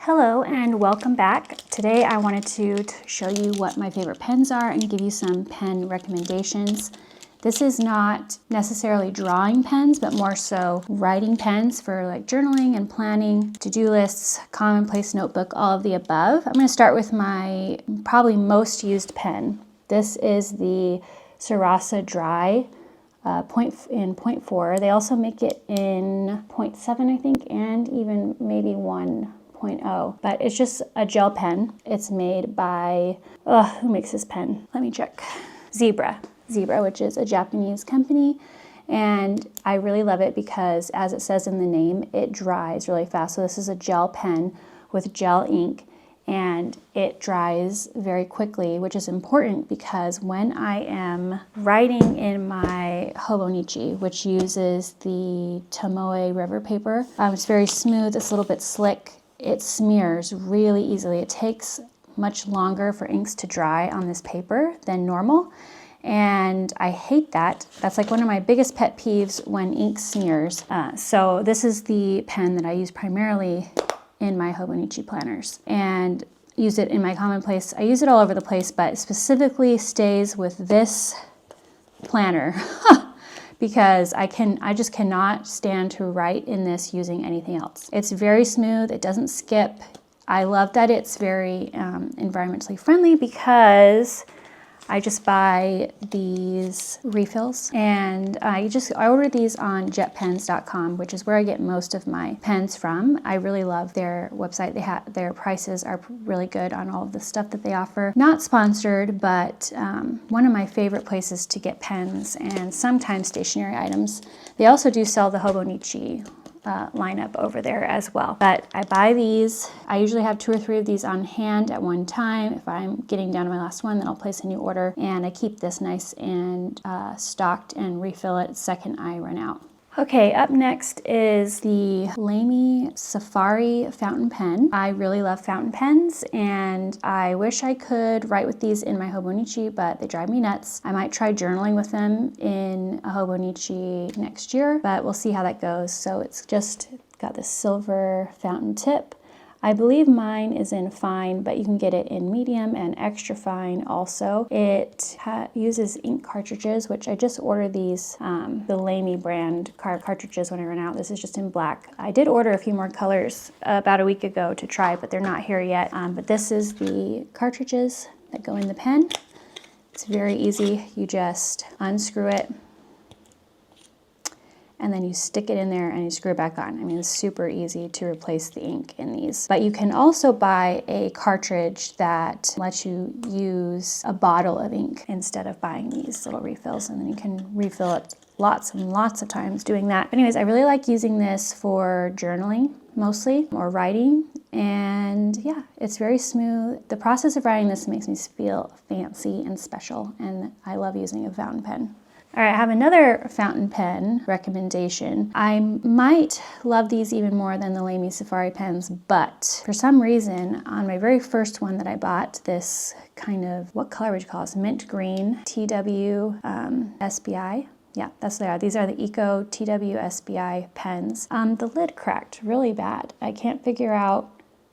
Hello and welcome back. Today I wanted to show you what my favorite pens are and give you some pen recommendations. This is not necessarily drawing pens, but more so writing pens for like journaling and planning, to-do lists, commonplace notebook, all of the above. I'm going to start with my probably most used pen. This is the Sarasa Dry in 0.4. They also make it in 0.7, I think, and even maybe 1.0, but it's just a gel pen. It's made by, who makes this pen? Let me check. Zebra, which is a Japanese company, and I really love it because, as it says in the name, it dries really fast. So this is a gel pen with gel ink, and it dries very quickly, which is important because when I am writing in my Hobonichi, which uses the Tombow river paper, it's very smooth, it's a little bit slick, it smears really easily. It takes much longer for inks to dry on this paper than normal, and I hate that. That's like one of my biggest pet peeves when ink smears. So this is the pen that I use primarily in my Hobonichi planners and use it in my commonplace. I use it all over the place, but specifically stays with this planner because I just cannot stand to write in this using anything else. It's very smooth, it doesn't skip. I love that it's very environmentally friendly because I just buy these refills, and I order these on jetpens.com, which is where I get most of my pens from. I really love their website. Their prices are really good on all of the stuff that they offer. Not sponsored, but one of my favorite places to get pens and sometimes stationery items. They also do sell the Hobonichi lineup over there as well. But I buy these. I usually have 2 or 3 of these on hand at one time. If I'm getting down to my last one, then I'll place a new order, and I keep this nice and stocked and refill it the second I run out. Okay, up next is the Lamy Safari Fountain Pen. I really love fountain pens, and I wish I could write with these in my Hobonichi, but they drive me nuts. I might try journaling with them in a Hobonichi next year, but we'll see how that goes. So it's just got this silver fountain tip. I believe mine is in fine, but you can get it in medium and extra fine also. It uses ink cartridges, which I just ordered these, the Lamy brand cartridges when I ran out. This is just in black. I did order a few more colors about a week ago to try, but they're not here yet. But this is the cartridges that go in the pen. It's very easy. You just unscrew it, and then you stick it in there and you screw it back on. I mean, it's super easy to replace the ink in these. But you can also buy a cartridge that lets you use a bottle of ink instead of buying these little refills, and then you can refill it lots and lots of times doing that. But anyways, I really like using this for journaling mostly, or writing, and yeah, it's very smooth. The process of writing this makes me feel fancy and special, and I love using a fountain pen. All right, I have another fountain pen recommendation. I might love these even more than the Lamy Safari pens, but for some reason, on my very first one that I bought, this kind of, what color would you call this? Mint green TWSBI. Yeah, that's what they are. These are the TWSBI pens. The lid cracked really bad. I can't figure out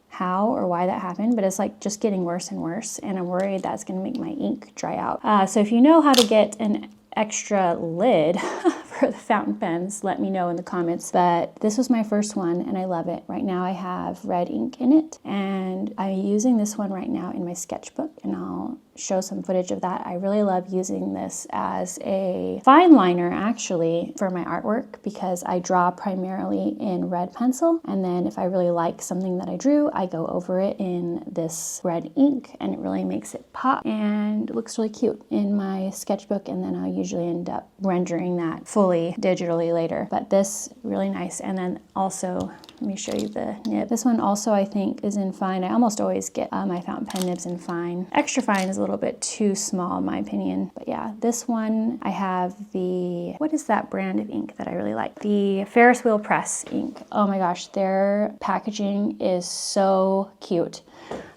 how or why that happened, but it's like just getting worse and worse, and I'm worried that's gonna make my ink dry out. So if you know how to get an extra lid for the fountain pens, let me know in the comments. But this was my first one and I love it. Right now I have red ink in it, and I'm using this one right now in my sketchbook, and I'll show some footage of that. I really love using this as a fine liner actually for my artwork, because I draw primarily in red pencil, and then if I really like something that I drew, I go over it in this red ink, and it really makes it pop and it looks really cute in my sketchbook, and then I'll usually end up rendering that fully digitally later. But this really nice. And then also, let me show you the nib. This one also I think is in fine. I almost always get my fountain pen nibs in fine. Extra fine is a little bit too small in my opinion. But yeah, this one I have the, what is that brand of ink that I really like? The Ferris wheel press ink. Oh my gosh, their packaging is so cute.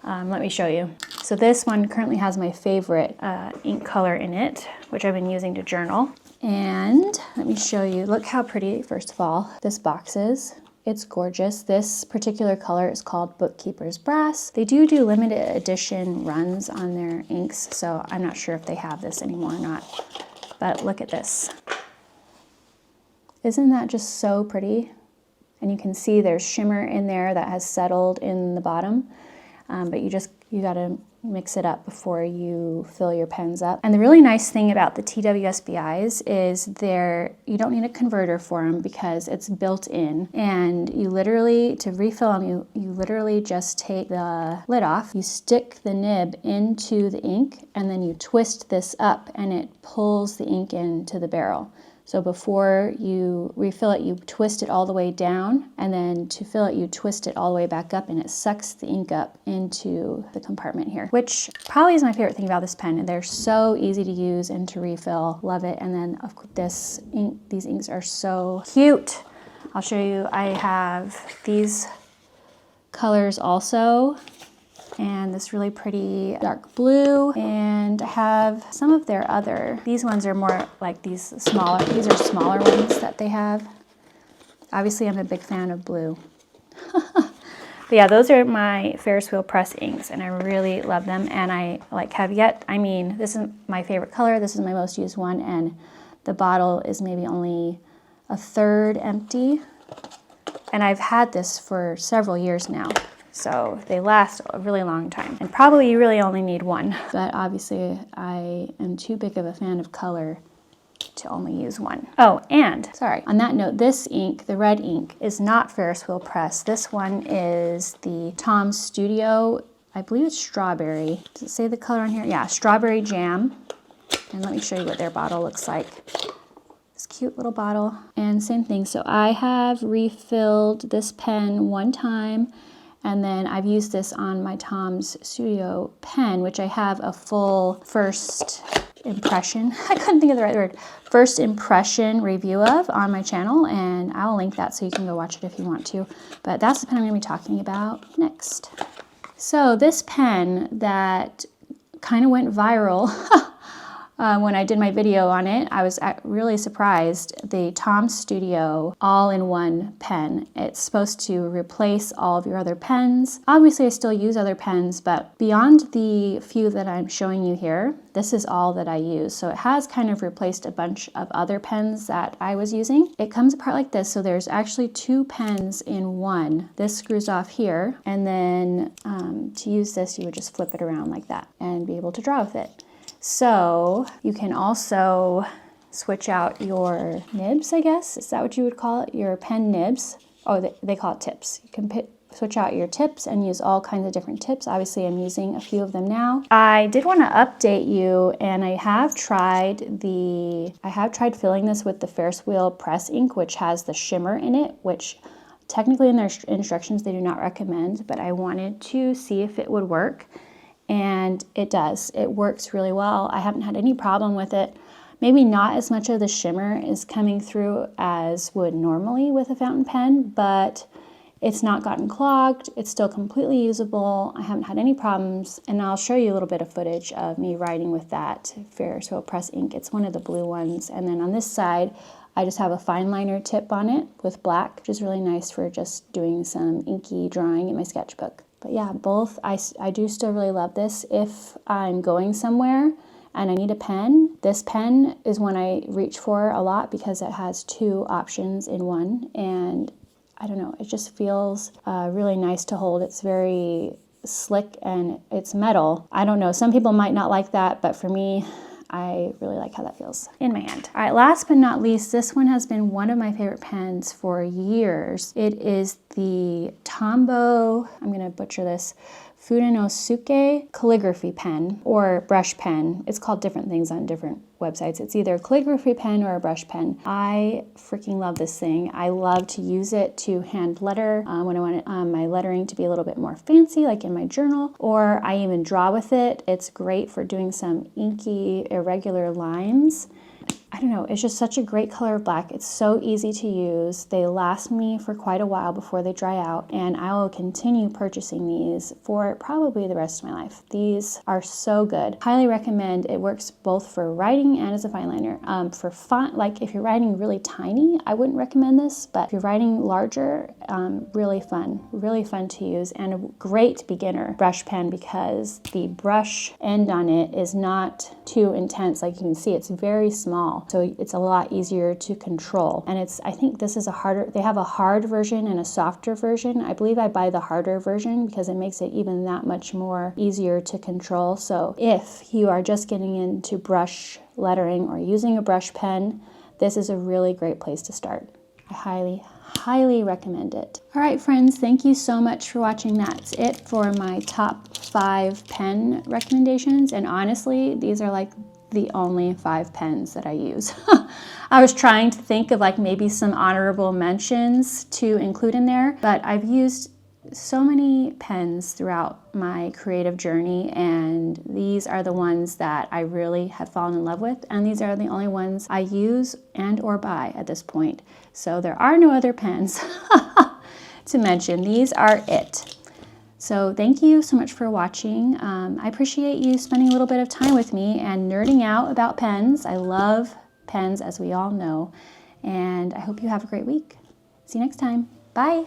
Let me show you. So this one currently has my favorite ink color in it, which I've been using to journal. And let me show you, look how pretty, first of all, this box is. It's gorgeous. This particular color is called Bookkeeper's Brass. They do limited edition runs on their inks, so I'm not sure if they have this anymore or not. But look at this. Isn't that just so pretty? And you can see there's shimmer in there that has settled in the bottom, but you gotta mix it up before you fill your pens up. And the really nice thing about the TWSBIs is you don't need a converter for them because it's built in, and you literally, to refill them, you literally just take the lid off, you stick the nib into the ink, and then you twist this up and it pulls the ink into the barrel. So before you refill it, you twist it all the way down, and then to fill it, you twist it all the way back up, and it sucks the ink up into the compartment here, which probably is my favorite thing about this pen. They're so easy to use and to refill. Love it. And then of course, these inks are so cute. I'll show you. I have these colors also, and this really pretty dark blue, and I have some of their these ones are more like these are smaller ones that they have. Obviously I'm a big fan of blue. But yeah, those are my Ferris wheel press inks, and I really love them, and this is my favorite color, this is my most used one, and the bottle is maybe only a third empty, and I've had this for several years now. So they last a really long time. And probably you really only need one. But obviously I am too big of a fan of color to only use one. Oh, and sorry, on that note, this ink, the red ink, is not Ferris wheel press. This one is the Tom Studio, I believe it's strawberry. Does it say the color on here? Yeah, strawberry jam. And let me show you what their bottle looks like. This cute little bottle. And same thing, so I have refilled this pen one time, and then I've used this on my Tom's Studio pen, which I have a full first impression, I couldn't think of the right word, first impression review of on my channel, and I'll link that so you can go watch it if you want to. But that's the pen I'm going to be talking about next. So this pen that kind of went viral when I did my video on it, I was really surprised. The Tom Studio all-in-one pen. It's supposed to replace all of your other pens. Obviously, I still use other pens, but beyond the few that I'm showing you here, this is all that I use. So it has kind of replaced a bunch of other pens that I was using. It comes apart like this, so there's actually two pens in one. This screws off here, and then to use this, you would just flip it around like that and be able to draw with it. So you can also switch out your nibs, I guess. Is that what you would call it? Your pen nibs. Oh, they call it tips. You can switch out your tips and use all kinds of different tips. Obviously, I'm using a few of them now. I did want to update you, and I have tried filling this with the Ferris wheel press ink, which has the shimmer in it, which technically in their instructions they do not recommend, but I wanted to see if it would work. And it does. It works really well. I haven't had any problem with it. Maybe not as much of the shimmer is coming through as would normally with a fountain pen, but it's not gotten clogged. It's still completely usable. I haven't had any problems, and I'll show you a little bit of footage of me writing with that Ferris wheel press ink. It's one of the blue ones. And then on this side, I just have a fine liner tip on it with black, which is really nice for just doing some inky drawing in my sketchbook. But yeah, both, I do still really love this. If I'm going somewhere and I need a pen, this pen is one I reach for a lot because it has two options in one. And I don't know, it just feels really nice to hold. It's very slick and it's metal. I don't know, some people might not like that, but for me, I really like how that feels in my hand. All right, last but not least, this one has been one of my favorite pens for years. It is the Tombow, I'm gonna butcher this, Fudenosuke calligraphy pen or brush pen. It's called different things on different websites. It's either a calligraphy pen or a brush pen. I freaking love this thing. I love to use it to hand letter when I want my lettering to be a little bit more fancy, like in my journal, or I even draw with it. It's great for doing some inky, irregular lines. I don't know, it's just such a great color of black. It's so easy to use. They last me for quite a while before they dry out, and I will continue purchasing these for probably the rest of my life. These are so good. Highly recommend. It works both for writing and as a fine liner. For font, like if you're writing really tiny, I wouldn't recommend this, but if you're writing larger, really fun to use, and a great beginner brush pen because the brush end on it is not too intense. Like you can see, it's very small, so it's a lot easier to control. And I think this is they have a hard version and a softer version. I believe I buy the harder version because it makes it even that much more easier to control. So if you are just getting into brush lettering or using a brush pen, this is a really great place to start. I highly recommend it. All right, friends, thank you so much for watching. That's it for my top 5 pen recommendations. And honestly, these are like the only 5 pens that I use. I was trying to think of like maybe some honorable mentions to include in there, but I've used so many pens throughout my creative journey, and these are the ones that I really have fallen in love with, and these are the only ones I use and or buy at this point. So there are no other pens to mention. These are it. So thank you so much for watching. I appreciate you spending a little bit of time with me and nerding out about pens. I love pens, as we all know, and I hope you have a great week. See you next time. Bye.